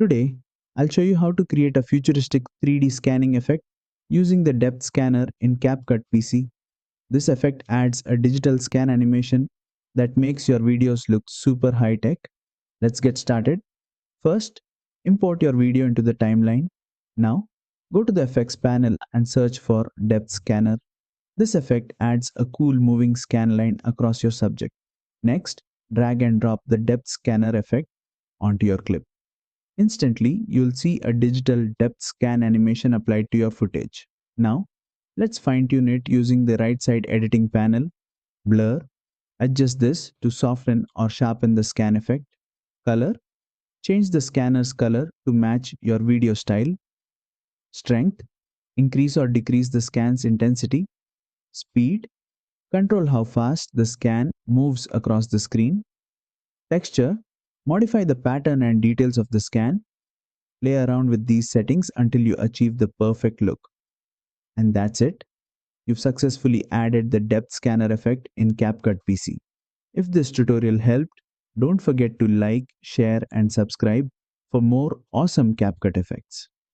Today, I'll show you how to create a futuristic 3D scanning effect using the depth scanner in CapCut PC. This effect adds a digital scan animation that makes your videos look super high tech. Let's get started. First, import your video into the timeline. Now, go to the effects panel and search for depth scanner. This effect adds a cool moving scan line across your subject. Next, drag and drop the depth scanner effect onto your clip. Instantly, you'll see a digital depth scan animation applied to your footage. Now, let's fine tune it using the right side editing panel. Blur, adjust this to soften or sharpen the scan effect. Color, change the scanner's color to match your video style. Strength, increase or decrease the scan's intensity. Speed, control how fast the scan moves across the screen. Texture, modify the pattern and details of the scan. Play around with these settings until you achieve the perfect look. And that's it. You've successfully added the depth scanner effect in CapCut PC. If this tutorial helped, don't forget to like, share, and subscribe for more awesome CapCut effects.